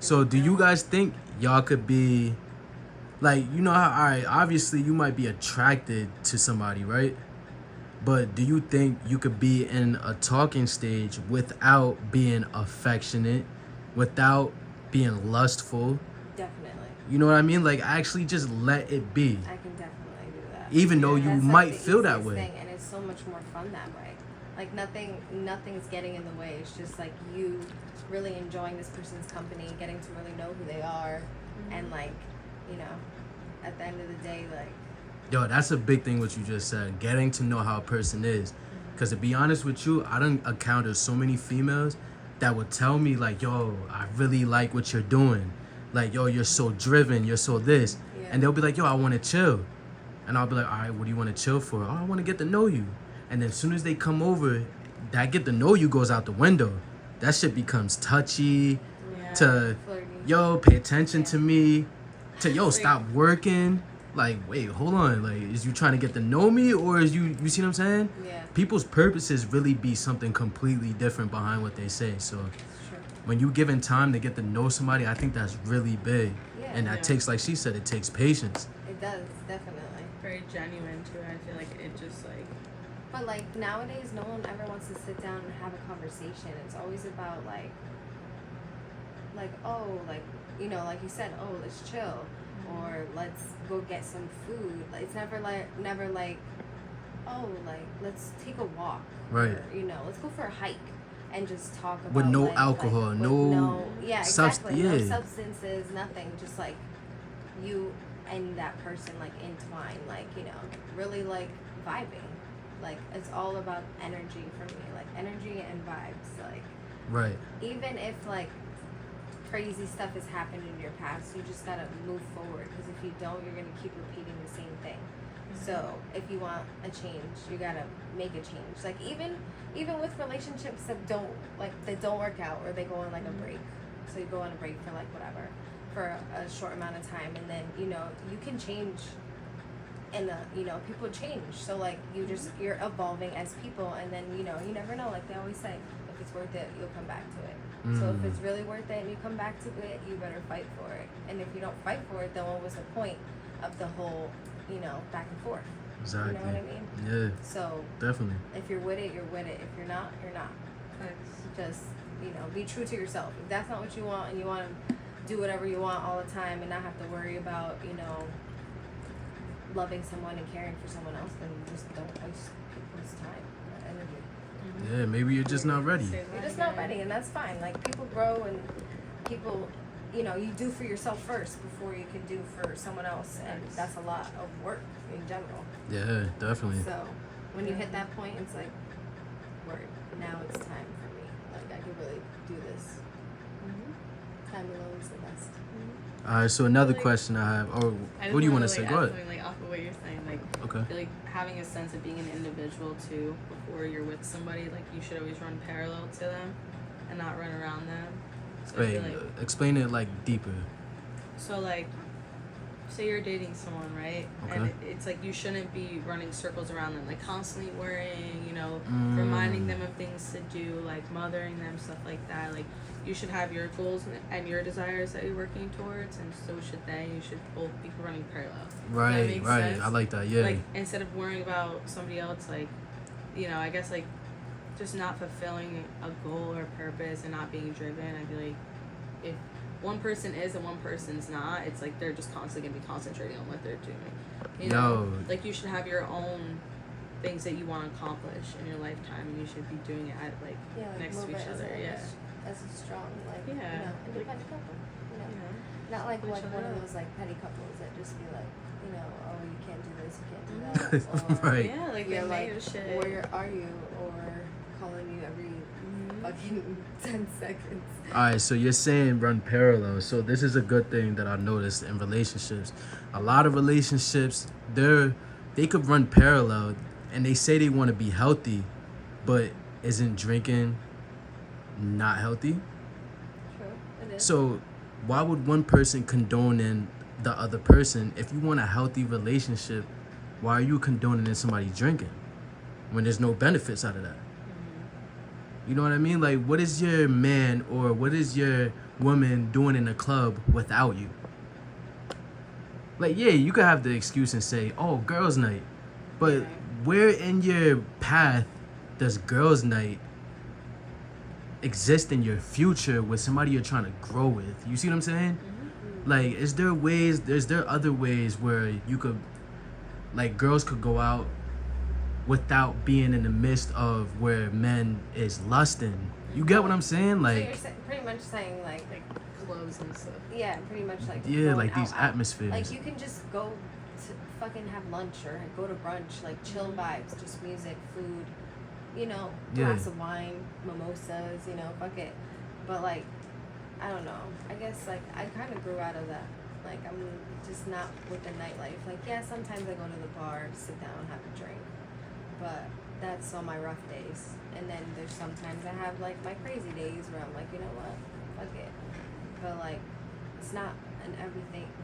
So do you guys think y'all could be like, you know how, all right, obviously you might be attracted to somebody, right? But do you think you could be in a talking stage without being affectionate, without being lustful? Definitely. You know what I mean? Like, actually just let it be. I can definitely do that. Even though you That's might like the feel that easiest way. thing, and it's so much more fun that way. Like nothing's getting in the way. It's just like you really enjoying this person's company, getting to really know who they are, and like, you know, at the end of the day, like. Yo, that's a big thing what you just said. Getting to know how a person is. Because to be honest with you, I done encountered so many females that would tell me like, yo, I really like what you're doing. Like, yo, you're so driven. You're so this. Yeah. And they'll be like, yo, I want to chill. And I'll be like, all right, what do you want to chill for? Oh, I want to get to know you. And then as soon as they come over, that get to know you goes out the window. That shit becomes touchy. To, Flirty. yo, pay attention to me. To, yo, stop working. Like, wait, hold on. Like, is you trying to get to know me, or is you see what I'm saying? Yeah. People's purposes really be something completely different behind what they say. So Sure. when you given time to get to know somebody, I think that's really big. Yeah. And that takes, like she said, it takes patience. It does, definitely. Very genuine too. I feel like it just like. But like nowadays, no one ever wants to sit down and have a conversation. It's always about like oh, like, you know, like you said, oh, let's chill, or let's go get some food. Like, it's never like, oh, like let's take a walk, Right. Or, you know, let's go for a hike and just talk about With no like, alcohol, with no yeah, subs- exactly, no yeah. substances, nothing, just like you and that person like entwined, like, you know, really like vibing. Like, it's all about energy for me, like energy and vibes. Like, Right. even if like crazy stuff has happened in your past, you just gotta move forward, because if you don't, you're gonna keep repeating the same thing. So if you want a change, you gotta make a change. Like, even with relationships that don't work out, or they go on like a break. So you go on a break for like whatever, for a short amount of time, and then, you know, you can change. And you know, people change. So like, you're evolving as people, and then, you know, you never know. Like they always say, if it's worth it, you'll come back to it. So if it's really worth it and you come back to it, you better fight for it. And if you don't fight for it, then what was the point of the whole, you know, back and forth? Exactly. You know what I mean? Yeah, So definitely. if you're with it, you're with it. If you're not, you're not. Just, you know, be true to yourself. If that's not what you want, and you want to do whatever you want all the time and not have to worry about, you know, loving someone and caring for someone else, then just don't waste people's time or energy. Yeah, maybe you're just not ready. You're just not ready, and that's fine. Like, people grow, and people, you know, you do for yourself first before you can do for someone else, and that's a lot of work in general. Yeah, definitely. So when you hit that point, it's like, word, now it's time for me. Like, I can really do this. Time alone is the best. All right, so another question I have, or what do you want to say? Go ahead. Like, off of what you're saying, like, Okay. I feel like having a sense of being an individual too before you're with somebody, like, you should always run parallel to them and not run around them. So I Wait, feel like, explain it like deeper. so like, say you're dating someone, right? Okay. And it's like you shouldn't be running circles around them, like constantly worrying, you know, reminding them of things to do, like mothering them, stuff like that. Like, you should have your goals and your desires that you're working towards, and so should they. You should both be running parallel. Right, makes right. sense? I like that. Yeah. Like, instead of worrying about somebody else, like, you know, I guess, like, just not fulfilling a goal or purpose and not being driven. I feel like if one person is and one person's not, it's like they're just constantly gonna be concentrating on what they're doing. You know, like, you should have your own things that you want to accomplish in your lifetime, and you should be doing it at, like, next to move each it other. as a strong, like, you Yeah. know, independent couple. You know, Yeah. not like Each one other of up. those like petty couples that just be like, you know, oh, you can't do this, you can't do that. Or, Right. Yeah, like, you're they like, make shit. where are you? Or calling you every fucking 10 seconds. All right, so you're saying run parallel. So this is a good thing that I noticed in relationships. A lot of relationships, they could run parallel, and they say they want to be healthy, but isn't drinking not healthy? True, it is. So why would one person condoning the other person? If you want a healthy relationship, why are you condoning somebody drinking when there's no benefits out of that? You know what I mean? Like, what is your man or what is your woman doing in the club without you? Like, yeah, you could have the excuse and say, "Oh, girls' night," but Yeah. where in your path does girls' night exist in your future with somebody you're trying to grow with? You see what I'm saying? Like, is there other ways where you could, like, girls could go out without being in the midst of where men is lusting? You get what I'm saying? So Like, you're pretty much saying like Clothes and stuff. yeah, pretty much like yeah, going like these out. atmospheres. Like you can just go to fucking have lunch or go to brunch, like chill vibes, just music, food, you know, Yeah. glass of wine, mimosas, you know, fuck it. But like, I don't know. I guess like I kind of grew out of that. Like I'm just not with the nightlife. Like yeah, sometimes I go to the bar, sit down, have a drink, but that's on my rough days. And then there's sometimes I have like my crazy days where I'm like, you know what, fuck it. But like, it's not an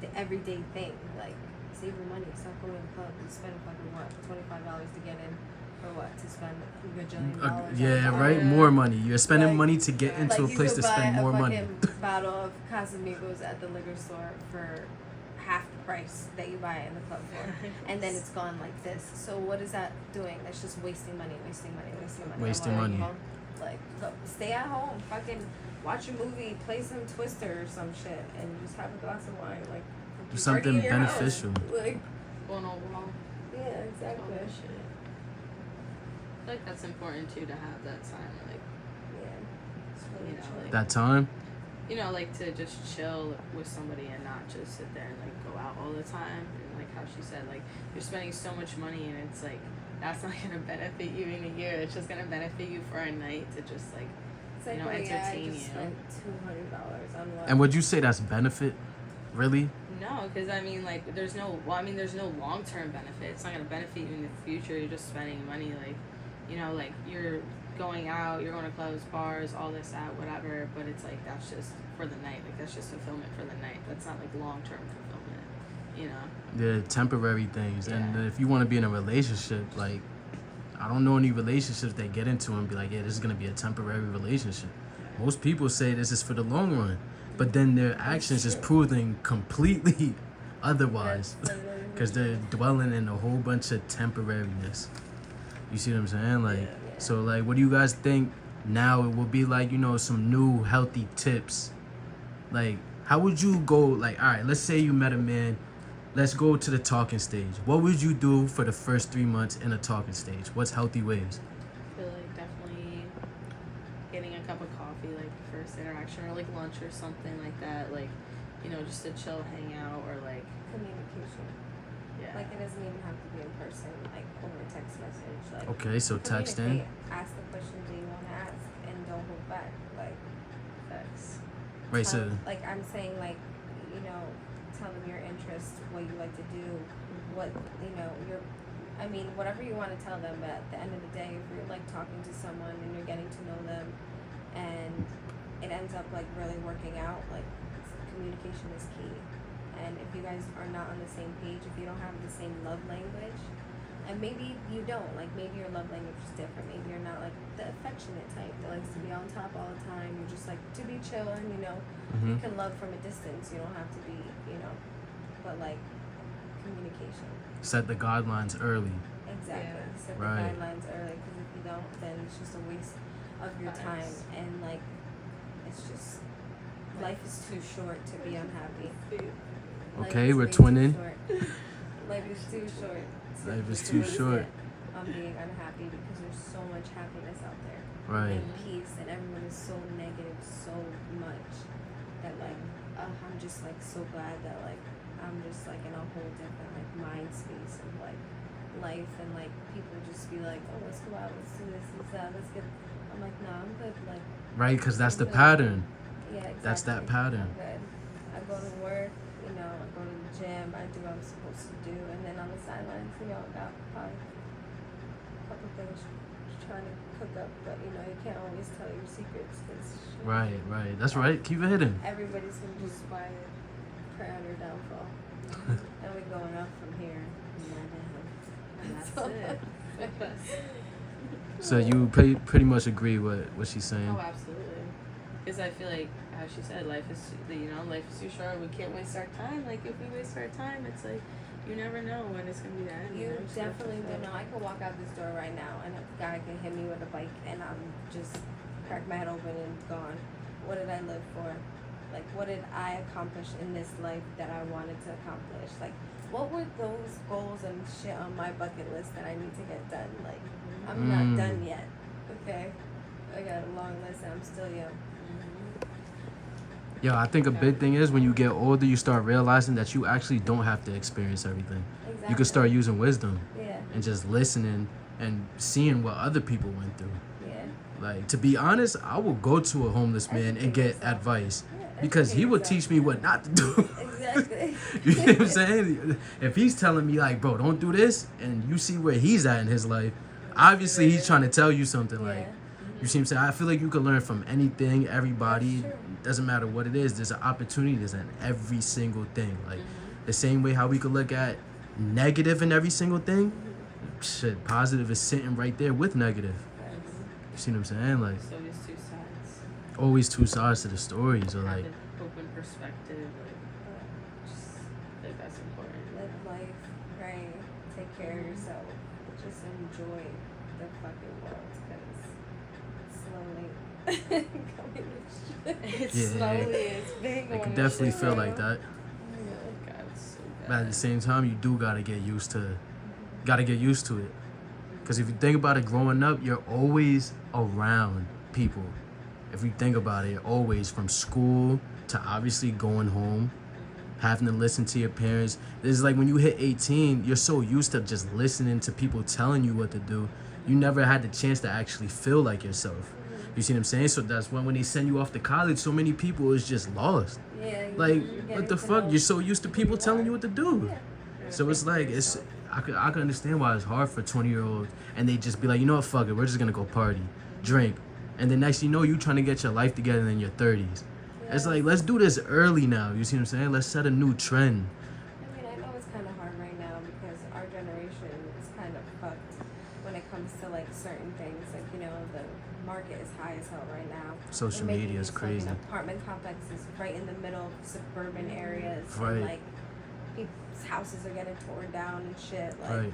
the everyday thing. Like, save your money. Stop going to the club and spend fucking what, $25 to get in, or what, to spend a gajillion dollars. Yeah, on right. Yeah. More money. You're spending Like- money to get into like a place you to could spend buy more a money. fucking bottle of Casamigos at the liquor store for half the price that you buy it in the club for, and then it's gone like this. So what is that doing? That's just wasting money. Wasting I'm money. Home. Like, go, stay at home. Fucking watch a movie, play some Twister or some shit, and just have a glass of wine. Like, Do something party in your house. beneficial. Like, Going overall. yeah, All exactly. that shit. I feel like that's important too, to have that time, like, Yeah. It's really You know, chill. like- That time. you know, like to just chill with somebody and not just sit there and like go out all the time. And like how she said, like you're spending so much money and it's like that's not gonna benefit you in a year. It's just gonna benefit you for a night to just like It's like, you know, oh, yeah, I entertain just you. spent $200 on what? And would you say that's benefit? Really? no, because I mean like there's no long term benefit. It's not gonna benefit you in the future. You're just spending money like, you know, like you're going out, you're going to clubs, bars, all this, that, whatever. But it's like that's just for the night. Like that's just fulfillment for the night. That's not like long term fulfillment. You know. The temporary things. And Yeah. if you want to be in a relationship, like, I don't know any relationships they get into and be like, yeah, this is gonna be a temporary relationship. Most people say this is for the long run, but then their actions is proving completely otherwise, because they're dwelling in a whole bunch of temporariness. You see what I'm saying? Like, so like, what do you guys think now? It will be like, you know, some new healthy tips. Like, how would you go? Like, all right, let's say you met a man. Let's go to the talking stage. What would you do for the first 3 months in a talking stage? What's healthy ways? I feel like definitely getting a cup of coffee, like first interaction, or like lunch or something like that. Like, you know, just to chill, hang out, or like Communication. yeah. Like, it doesn't even have to be in person, like over a text message. Like, Okay, so texting. communicate. Ask the questions that you want to ask and don't hold back. Like, Facts. Right, so like I'm saying, like, you know, tell them your interests, what you like to do, what, you know, I mean, whatever you want to tell them, but at the end of the day, if you're like talking to someone and you're getting to know them and it ends up like really working out, like communication is key. And if you guys are not on the same page, if you don't have the same love language, and maybe you don't, like maybe your love language is different, maybe you're not like the affectionate type that likes to be on top all the time, you're just like to be chill and, you know, you can love from a distance, you don't have to be, you know, but like communication. set the guidelines early. Exactly. Yeah. Set Right. the guidelines early, because if you don't, then it's just a waste of your time, Facts. and like it's just life is too short to be unhappy. Life Okay, is we're way too twinning. short. Life is too short. Life is to too waste short. it on being unhappy, because there's so much happiness out there Right. and peace, and everyone is so negative so much that like I'm just like so glad that like I'm just like in a whole different like mind space of like life, and like people just be like, oh, let's go out, let's do this, let's get. I'm like, no, I'm good. Like, Right, because that's the I'm good. pattern. Yeah, exactly. That's that pattern. I'm good. I go to work, you know, I go to the gym, I do what I'm supposed to do, and then on the sidelines, you know, I got probably a couple things trying to cook up, but you know, you can't always tell your secrets, because Right, right. That's right. Keep it hidden. everybody's gonna just pray on your downfall, and we're going up from here. And And that's So- it. So you pretty much agree with what she's saying. Oh, absolutely. Because I feel like, as she said, life is too short. We can't waste our time. Like, if we waste our time, it's like, you never know when it's going to be the end. You know? So definitely don't know. I could walk out this door right now and a guy can hit me with a bike and I'm just crack my head open and gone. What did I live for? Like, what did I accomplish in this life that I wanted to accomplish? Like, what were those goals and shit on my bucket list that I need to get done? Like, I'm not done yet. Okay? I got a long list and I'm still young. Yo, I think a big thing is when you get older, you start realizing that you actually don't have to experience everything. Exactly. You can start using wisdom Yeah. and just listening and seeing what other people went through. Yeah. Like, to be honest, I will go to a homeless man and get advice Yeah, because he will educate teach me what not to do. Exactly. You know what I'm saying? If he's telling me, like, bro, don't do this, and you see where he's at in his life, obviously he's trying to tell you something. Like, you see what I'm saying? I feel like you can learn from anything, everybody. That's true. Doesn't matter what it is. There's an opportunity. There's in every single thing. Like, the same way how we could look at negative in every single thing, shit, positive is sitting right there with negative. You see what I'm saying? Like, So there's two sides. always two sides to the story. So, Have like, an open perspective. Like, just, I think that's important. Live life, pray, take care of yourself. Just enjoy the fucking world because slowly coming to shit. It's Yeah. slowly, it's big. I on can the definitely shit feel right like now. that. Oh God, it's so bad. But at the same time, you do gotta get used to it. Because if you think about it, growing up, you're always around people. If you think about it, you're always from school to obviously going home, having to listen to your parents. It's like when you hit 18, you're so used to just listening to people telling you what to do. You never had the chance to actually feel like yourself. You see what I'm saying? So that's why when they send you off to college, so many people is just lost. Yeah. Like, what the fuck? You're so used to people telling you what to do. Yeah. So it's like, I could understand why it's hard for 20-year-olds and they just be like, you know what, fuck it, we're just gonna go party, drink. And then next you know, you trying to get your life together in your 30s. It's like, let's do this early now, you see what I'm saying? Let's set a new trend. I mean, I know it's kind of hard right now because our generation is kind of fucked when it comes to like certain things. Like, you know, the market is high as hell right now. Social They're making media is these crazy. fucking apartment complexes right in the middle of suburban areas. Right. And, like, people's houses are getting torn down and shit. Like, Right.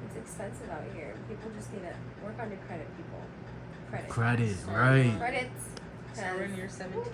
it's expensive out here. People just need to work on your credit, people. Credit. Credit, right. Credits. So when you're 17.